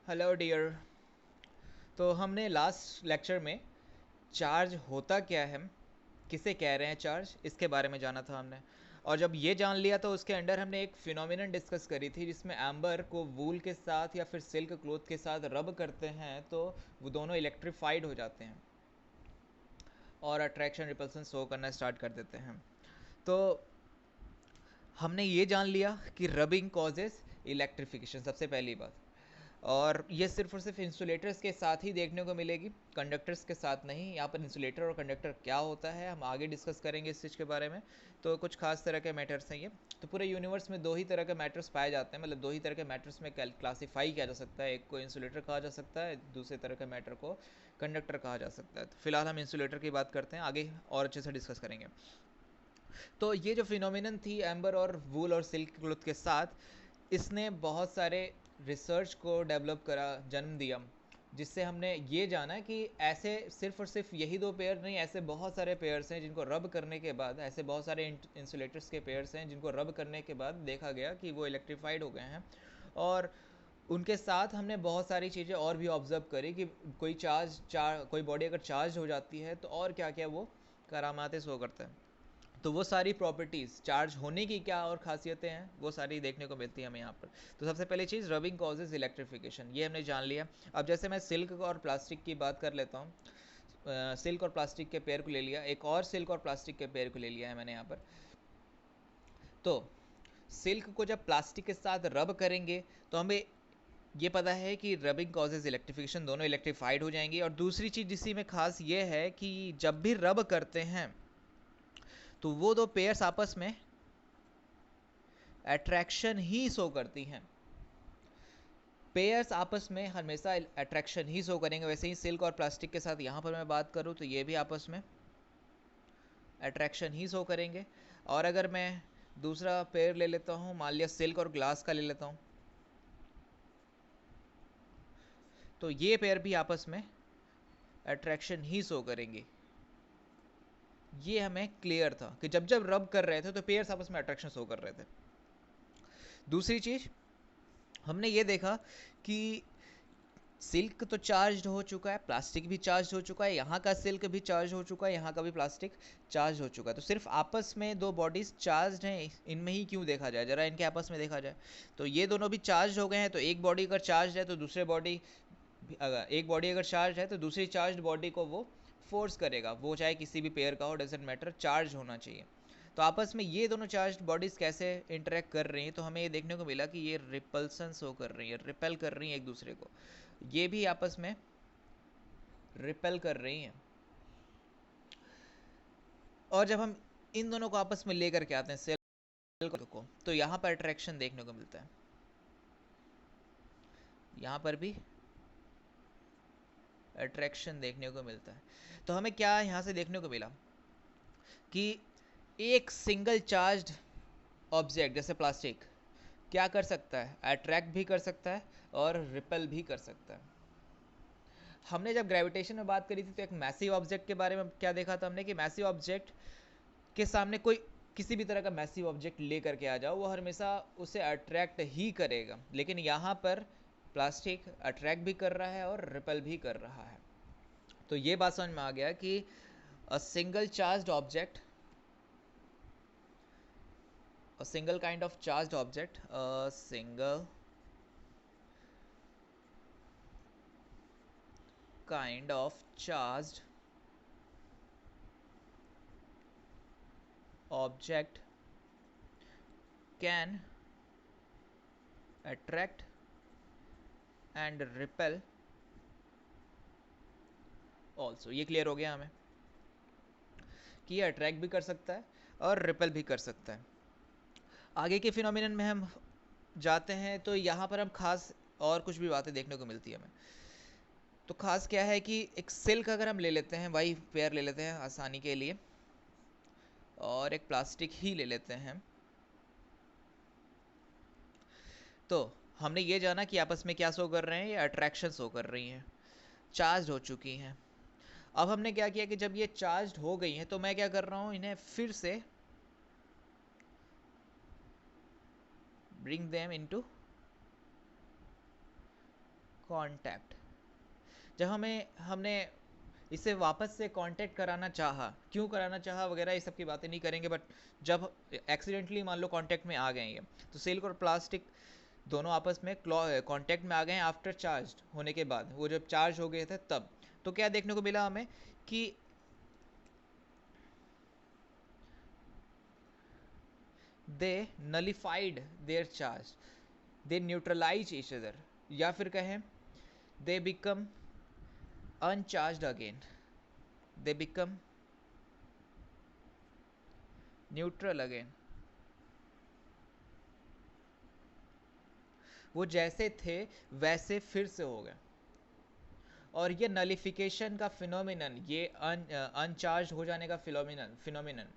Hello dear. तो हमने last lecture में चार्ज होता क्या है, किसे कह रहे हैं चार्ज, इसके बारे में जाना था हमने। और जब ये जान लिया तो उसके अंडर हमने एक फिनोमिनन डिस्कस करी थी जिसमें एम्बर को वूल के साथ या फिर सिल्क क्लोथ के साथ रब करते हैं तो वो दोनों इलेक्ट्रीफाइड हो जाते हैं और अट्रैक्शन रिपल्सन शो करना स्टार्ट कर देते हैं। तो हमने ये जान लिया कि रबिंग कॉजेज इलेक्ट्रिफिकेशन, सबसे पहली बात। और ये सिर्फ और सिर्फ इंसुलेटर्स के साथ ही देखने को मिलेगी, कंडक्टर्स के साथ नहीं। यहाँ पर इंसुलेटर और कंडक्टर क्या होता है हम आगे डिस्कस करेंगे इस चीज़ के बारे में। तो कुछ खास तरह के मैटर्स हैं ये। तो पूरे यूनिवर्स में दो ही तरह के मैटर्स पाए जाते हैं, मतलब दो ही तरह के मैटर्स में क्लासीफाई किया जा सकता है। एक को इंसुलेटर कहा जा सकता है, दूसरे तरह के मैटर को कंडक्टर कहा जा सकता है। तो फिलहाल हम इंसुलेटर की बात करते हैं, आगे और अच्छे से डिस्कस करेंगे। तो ये जो फिनोमिनन थी एम्बर और वूल और सिल्क क्लोथ के साथ, इसने बहुत सारे रिसर्च को डेवलप करा, जन्म दिया, जिससे हमने ये जाना कि ऐसे सिर्फ और सिर्फ यही दो पेयर नहीं, ऐसे बहुत सारे पेयर्स हैं जिनको रब करने के बाद, ऐसे बहुत सारे इंसुलेटर्स के पेयर्स हैं जिनको रब करने के बाद देखा गया कि वो इलेक्ट्रीफाइड हो गए हैं। और उनके साथ हमने बहुत सारी चीज़ें और भी ऑब्जर्व करी कि कोई बॉडी अगर चार्ज हो जाती है तो और क्या क्या वो करामातें शो करता है। तो वो सारी प्रॉपर्टीज़, चार्ज होने की क्या और खासियतें हैं, वो सारी देखने को मिलती है हमें यहाँ पर। तो सबसे पहली चीज़, रबिंग कॉजेज इलेक्ट्रिफिकेशन, ये हमने जान लिया। अब जैसे मैं सिल्क और प्लास्टिक की बात कर लेता हूँ। सिल्क और प्लास्टिक के पेयर को ले लिया, एक और सिल्क और प्लास्टिक के पेयर को ले लिया है मैंने यहाँ पर। तो सिल्क को जब प्लास्टिक के साथ रब करेंगे तो हमें ये पता है कि रबिंग कॉजेज इलेक्ट्रिफिकेशन, दोनों इलेक्ट्रीफाइड हो जाएंगी। और दूसरी चीज़ जिसमें में खास ये है कि जब भी रब करते हैं तो वो दो पेयर्स आपस में अट्रैक्शन ही शो करती हैं। पेयर्स आपस में हमेशा अट्रैक्शन ही शो करेंगे। वैसे ही सिल्क और प्लास्टिक के साथ यहाँ पर मैं बात करूँ तो ये भी आपस में अट्रैक्शन ही शो करेंगे। और अगर मैं दूसरा पेयर ले लेता हूँ, मान लिया सिल्क और ग्लास का ले लेता हूँ, तो ये पेयर भी आपस में अट्रैक्शन ही शो करेंगे। ये हमें क्लियर था कि जब जब रब कर रहे थे तो पेयर्स आपस में अट्रैक्शन शो कर रहे थे। दूसरी चीज़ हमने ये देखा कि सिल्क तो चार्ज हो चुका है, प्लास्टिक भी चार्ज हो चुका है, यहाँ का सिल्क भी चार्ज हो चुका है, यहाँ का भी प्लास्टिक चार्ज हो चुका है। तो सिर्फ आपस में दो बॉडीज चार्ज हैं, इनमें ही क्यों देखा जाए, जरा इनके आपस में देखा जाए। तो ये दोनों भी चार्ज हो गए हैं, तो एक बॉडी अगर चार्ज है तो दूसरे बॉडी, अगर एक बॉडी अगर चार्ज है तो दूसरी चार्ज बॉडी को वो फोर्स करेगा, वो चाहे किसी भी पेयर का हो, डजेंट मैटर, चार्ज होना चाहिए। तो आपस में ये दोनों चार्ज बॉडीज़ कैसे इंटरेक्ट कर रही हैं, तो हमें ये देखने को मिला कि ये रिपल्सन शो कर रही है, रिपेल कर रही हैं एक दूसरे को। ये भी आपस में रिपेल कर रही हैं। और जब हम इन दोनों को आपस में लेकर के आते हैं सेल को, तो यहाँ पर अट्रैक्शन देखने को मिलता है, यहाँ पर भी अट्रैक्शन देखने को मिलता है। तो हमें क्या यहाँ से देखने को मिला कि एक सिंगल चार्ज्ड ऑब्जेक्ट जैसे प्लास्टिक क्या कर सकता है, अट्रैक्ट भी कर सकता है और रिपेल भी कर सकता है। हमने जब ग्रेविटेशन में बात करी थी तो एक मैसिव ऑब्जेक्ट के बारे में क्या देखा था हमने, कि मैसिव ऑब्जेक्ट के सामने कोई किसी भी तरह का मैसिव ऑब्जेक्ट ले करके आ जाओ, वो हमेशा उसे अट्रैक्ट ही करेगा। लेकिन यहाँ पर प्लास्टिक अट्रैक्ट भी कर रहा है और रिपेल भी कर रहा है। तो ये बात समझ में आ गया कि a single charged object, a single kind of charged object, a single kind of charged object can attract and repel also। ये क्लियर हो गया हमें कि ये अट्रैक्ट भी कर सकता है और रिपेल भी कर सकता है। आगे के फिनोमिनन में हम जाते हैं तो यहाँ पर हम खास और कुछ भी बातें देखने को मिलती है हमें। तो खास क्या है कि एक सिल्क अगर हम ले लेते हैं, वही पेयर ले लेते हैं आसानी के लिए, और एक प्लास्टिक ही ले लेते हैं, तो हमने ये जाना कि आपस में क्या शो कर रहे हैं, ये अट्रैक्शन शो कर रही हैं, चार्ज हो चुकी हैं। अब हमने क्या किया कि जब ये चार्ज हो गई हैं तो मैं क्या कर रहा हूँ, इन्हें फिर से ब्रिंग देम इनटू कांटेक्ट, जब हमने इसे वापस से कांटेक्ट कराना चाहा, क्यों कराना चाहा वगैरह ये सब की बातें नहीं करेंगे, बट जब एक्सीडेंटली मान लो कांटेक्ट में आ गए ये, तो सिल्क और प्लास्टिक दोनों आपस में कांटेक्ट में आ गए आफ्टर चार्ज होने के बाद, वो जब चार्ज हो गए थे तब, तो क्या देखने को मिला हमें कि they nullified their charge, they neutralize each other, या फिर कहें they become uncharged again, they become neutral again. वो जैसे थे वैसे फिर से हो गए। और ये नलिफिकेशन का फिनोमिनन, ये अनचार्ज हो जाने का फिनोमिनन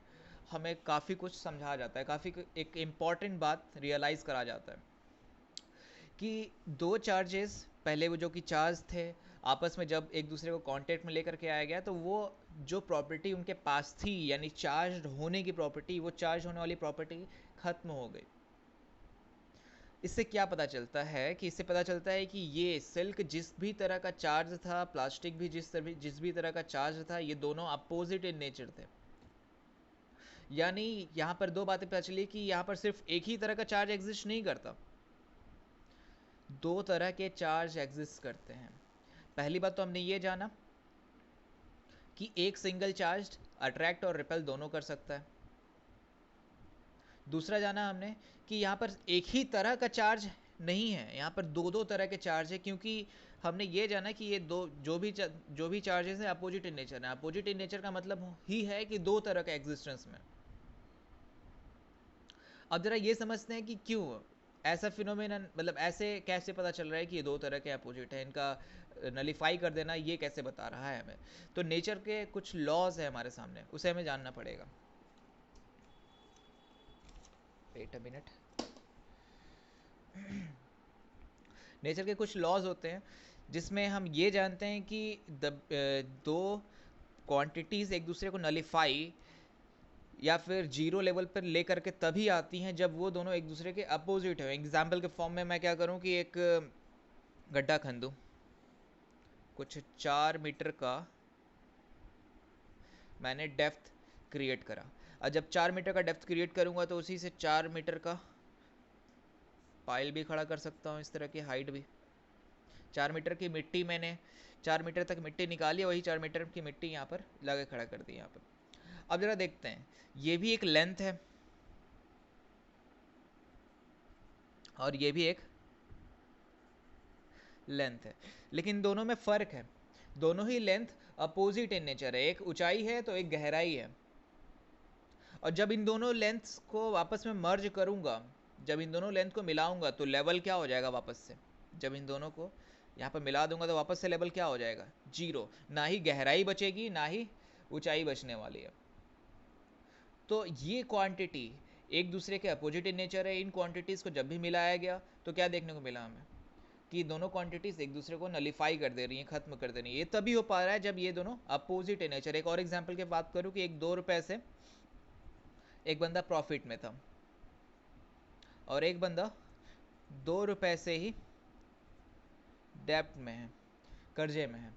हमें काफ़ी कुछ समझा जाता है, काफ़ी एक इम्पॉर्टेंट बात रियलाइज़ करा जाता है कि दो चार्जेस पहले वो जो कि चार्ज थे आपस में जब एक दूसरे को कांटेक्ट में लेकर के आया गया, तो वो जो प्रॉपर्टी उनके पास थी यानी चार्ज होने की प्रॉपर्टी, वो चार्ज होने वाली प्रॉपर्टी खत्म हो गई। इससे क्या पता चलता है कि इससे पता चलता है कि ये सिल्क जिस भी तरह का चार्ज था, प्लास्टिक भी जिस भी तरह का चार्ज था, ये दोनों अपोजिट इन नेचर थे। यानी यहाँ पर दो बातें पता चली कि यहाँ पर सिर्फ एक ही तरह का चार्ज एग्जिस्ट नहीं करता, दो तरह के चार्ज एग्जिस्ट करते हैं। पहली बात तो हमने ये जाना कि एक सिंगल चार्ज अट्रैक्ट और रिपेल दोनों कर सकता है। दूसरा जाना हमने कि यहाँ पर एक ही तरह का चार्ज नहीं है, यहाँ पर दो दो तरह के चार्ज है, क्योंकि हमने ये जाना कि ये दो जो भी चार्जेस हैं अपोजिट इन नेचर है। अपोजिट इन नेचर का मतलब ही है कि दो तरह का एग्जिस्टेंस में। अब जरा ये समझते हैं कि क्यों ऐसा फिनोमेनन, मतलब ऐसे कैसे पता चल रहा है कि ये दो तरह के अपोजिट है, इनका नलीफाई कर देना ये कैसे बता रहा है हमें। तो नेचर के कुछ लॉज है हमारे सामने, उसे हमें जानना पड़ेगा। Wait a minute. नेचर के कुछ लॉज होते हैं जिसमें हम ये जानते हैं कि दो क्वांटिटीज़ एक दूसरे को नलीफाई या फिर जीरो लेवल पर लेकर के तभी आती हैं जब वो दोनों एक दूसरे के अपोजिट है। एग्जाम्पल के फॉर्म में मैं क्या करूं कि एक गड्ढा खंदूं कुछ 4 मीटर का, मैंने डेप्थ क्रिएट करा। और जब 4 मीटर का डेप्थ क्रिएट करूंगा तो उसी से 4 मीटर का पाइल भी खड़ा कर सकता हूँ, इस तरह की हाइट भी। 4 मीटर की मिट्टी मैंने 4 मीटर तक मिट्टी निकाली, वही 4 मीटर की मिट्टी यहाँ पर लगा खड़ा कर दी यहाँ पर। अब जरा देखते हैं, ये भी एक लेंथ है और ये भी एक लेंथ है, लेकिन दोनों में फ़र्क है। दोनों ही लेंथ अपोजिट इन नेचर है, एक ऊंचाई है तो एक गहराई है। और जब इन दोनों लेंथ्स को वापस में मर्ज करूंगा, जब इन दोनों लेंथ को मिलाऊंगा तो लेवल क्या हो जाएगा वापस से। जब इन दोनों को यहाँ पर मिला दूंगा तो वापस से लेवल क्या हो जाएगा, जीरो। ना ही गहराई बचेगी ना ही ऊंचाई बचने वाली है। तो ये क्वांटिटी एक दूसरे के अपोजिट इन नेचर है। इन क्वांटिटीज़ को जब भी मिलाया गया तो क्या देखने को मिला हमें कि दोनों क्वांटिटीज़ एक दूसरे को नलीफाई कर दे रही हैं, खत्म कर दे रही हैं। ये तभी हो पा रहा है जब ये दोनों अपोजिट इन नेचर। एक और एग्जांपल की बात करूँ कि एक 2 रुपए से एक बंदा प्रॉफिट में था और एक बंदा 2 रुपए से ही डेप्ट में है, कर्जे में है।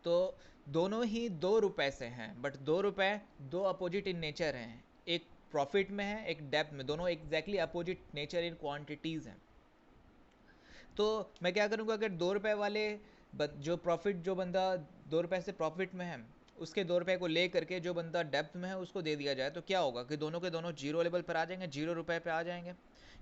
तो दोनों ही 2 रुपए से हैं, बट 2 रुपए दो अपोजिट इन नेचर हैं, एक प्रॉफिट में है एक डेप्थ में, दोनों exactly opposite nature in quantities हैं। तो मैं क्या करूँगा, अगर 2 रुपए वाले जो प्रॉफिट, जो बंदा 2 रुपए से प्रॉफिट में है, उसके 2 रुपए को ले करके जो बंदा डेप्थ में है उसको दे दिया जाए, तो क्या होगा कि दोनों के दोनों जीरो लेवल पर आ जाएंगे, 0 रुपए पे आ जाएंगे।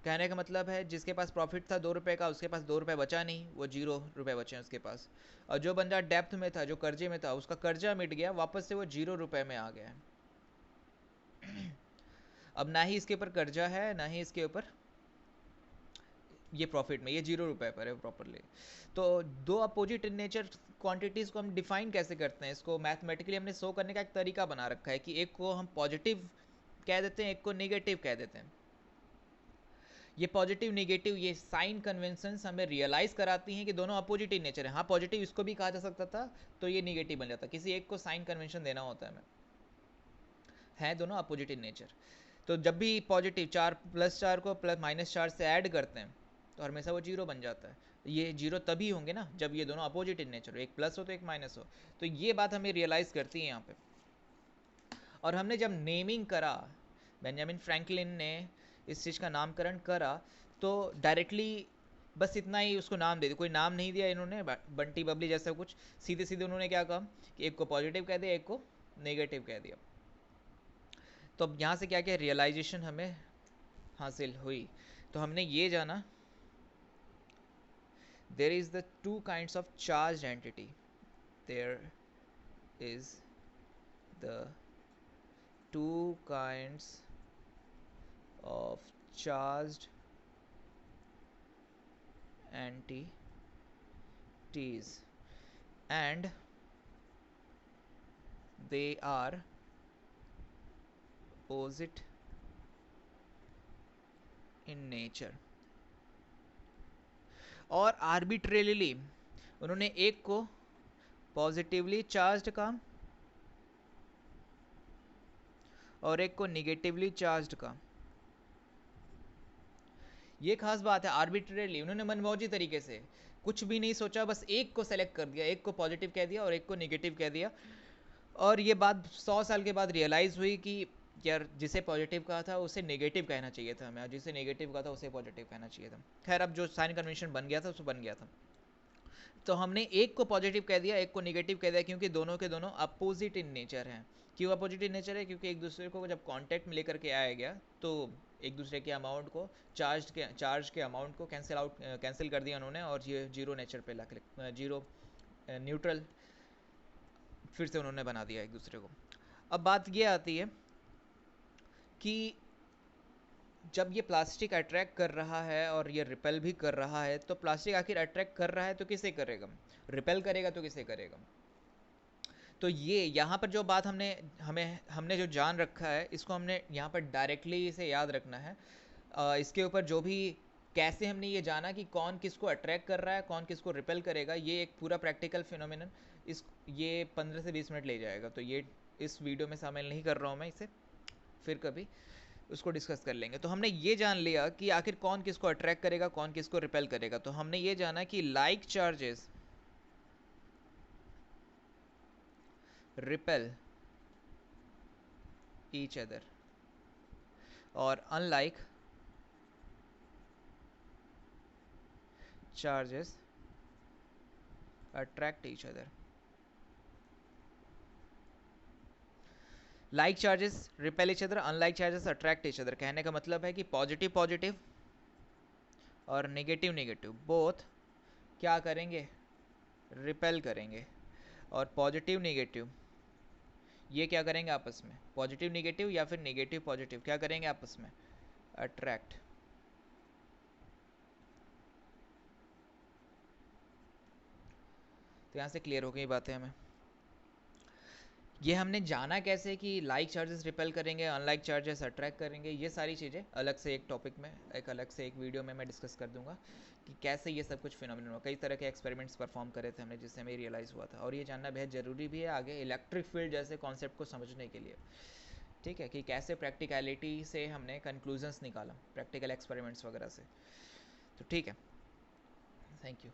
कहने का मतलब है जिसके पास प्रॉफिट था 2 रुपए का, उसके पास 2 रुपए बचा नहीं, वो 0 रुपए बचे हैं उसके पास। और जो बंदा डेप्थ में था, जो कर्जे में था, उसका कर्जा मिट गया, वापस से वो 0 रुपए में आ गया है। अब ना ही इसके ऊपर कर्जा है ना ही इसके ऊपर ये प्रॉफिट में, ये 0 रुपए पर है प्रॉपरली। तो दो अपोजिट इन नेचर क्वांटिटीज़ को हम डिफाइन कैसे करते हैं, इसको मैथमेटिकली हमने शो करने का एक तरीका बना रखा है कि एक को हम पॉजिटिव कह देते हैं, एक को नेगेटिव कह देते हैं। ये पॉजिटिव नेगेटिव ये साइन कन्वेंशंस हमें रियलाइज कराती हैं कि दोनों अपोजिट इन नेचर है। हाँ, पॉजिटिव इसको भी कहा जा सकता था तो ये नेगेटिव बन जाता, किसी एक को साइन कन्वेंशन देना होता है हमें, है दोनों अपोजिट इन नेचर। तो जब भी पॉजिटिव 4 + 4 को +- 4 से ऐड करते हैं तो हमेशा वो जीरो बन जाता है। ये जीरो तभी होंगे ना जब ये दोनों अपोजिट इन नेचर हो, एक प्लस हो तो एक माइनस हो। तो ये बात हमें रियलाइज़ करती है यहाँ पे। और हमने जब नेमिंग करा, बेंजामिन फ्रैंकलिन ने इस चीज़ का नामकरण करा, तो डायरेक्टली बस इतना ही उसको नाम दे दिया, कोई नाम नहीं दिया इन्होंने बंटी बबली जैसा कुछ। सीधे सीधे उन्होंने क्या कहा कि एक को पॉजिटिव कह दिया, एक को नेगेटिव कह दिया। तो अब यहाँ से क्या क्या रियलाइजेशन हमें हासिल हुई, तो हमने ये जाना there is the two kinds of charge entity, there is the two kinds of charged entities and they are opposite in nature। और आर्बिट्रेरीली उन्होंने एक को पॉजिटिवली चार्ज्ड का और एक को निगेटिवली चार्ज्ड का। ये खास बात है, आर्बिट्रेरली उन्होंने मनमौजी तरीके से कुछ भी नहीं सोचा, बस एक को सेलेक्ट कर दिया, एक को पॉजिटिव कह दिया और एक को निगेटिव कह दिया। और ये बात 100 साल के बाद रियलाइज़ हुई कि यार जिसे पॉजिटिव कहा था उसे नेगेटिव कहना चाहिए था हमें, और जिसे नेगेटिव कहा था उसे पॉजिटिव कहना चाहिए था। खैर अब जो साइन कन्वेंशन बन गया था उसको बन गया था। तो हमने एक को पॉजिटिव कह दिया, एक को नेगेटिव कह दिया, क्योंकि दोनों के दोनों अपोजिट इन नेचर हैं। क्यों अपोजिट इन नेचर है? क्योंकि एक दूसरे को जब कांटेक्ट में लेकर के आया गया तो एक दूसरे के अमाउंट को चार्ज के अमाउंट को कैंसिल कर दिया उन्होंने, और ये जीरो नेचर पे ला जीरो न्यूट्रल फिर से उन्होंने बना दिया एक दूसरे को। अब बात ये आती है कि जब ये प्लास्टिक अट्रैक्ट कर रहा है और ये रिपेल भी कर रहा है, तो प्लास्टिक आखिर अट्रैक्ट कर रहा है तो किसे करेगा, रिपेल करेगा तो किसे करेगा। तो ये यहाँ पर जो बात हमने जो जान रखा है, इसको हमने यहाँ पर डायरेक्टली इसे याद रखना है। इसके ऊपर जो भी कैसे हमने ये जाना कि कौन किसको अट्रैक्ट कर रहा है, कौन किसको रिपेल करेगा, ये एक पूरा प्रैक्टिकल फिनोमिनन ये 15 से 20 मिनट ले जाएगा। तो ये इस वीडियो में शामिल नहीं कर रहा हूँ मैं इसे, फिर कभी उसको डिस्कस कर लेंगे। तो हमने ये जान लिया कि आखिर कौन किसको अट्रैक्ट करेगा, कौन किसको रिपेल करेगा। तो हमने ये जाना कि like charges repel each other और unlike charges attract each other. Like charges repel each other, unlike charges attract each other. कहने का मतलब है कि पॉजिटिव पॉजिटिव और नेगेटिव नेगेटिव बोथ क्या करेंगे, रिपेल करेंगे। और पॉजिटिव नेगेटिव ये क्या करेंगे आपस में, पॉजिटिव नेगेटिव या फिर नेगेटिव पॉजिटिव क्या करेंगे आपस में, अट्रैक्ट। तो यहाँ से क्लियर हो गई बातें हमें। ये हमने जाना कैसे कि लाइक चार्जेस रिपेल करेंगे, अनलाइक चार्जेस अट्रैक्ट करेंगे। ये सारी चीज़ें अलग से एक टॉपिक में, एक अलग से एक वीडियो में मैं डिस्कस कर दूंगा कि कैसे ये सब कुछ फिनोमिनन हुआ। कई तरह के एक्सपेरिमेंट्स परफॉर्म करे थे हमने, जिससे हमें रियलाइज़ हुआ था। और ये जानना बेहद ज़रूरी भी है आगे इलेक्ट्रिक फील्ड जैसे कॉन्सेप्ट को समझने के लिए। ठीक है, कि कैसे प्रैक्टिकलिटी से हमने कंक्लूजन्स निकाला प्रैक्टिकल एक्सपेरिमेंट्स वगैरह से। तो ठीक है, थैंक यू।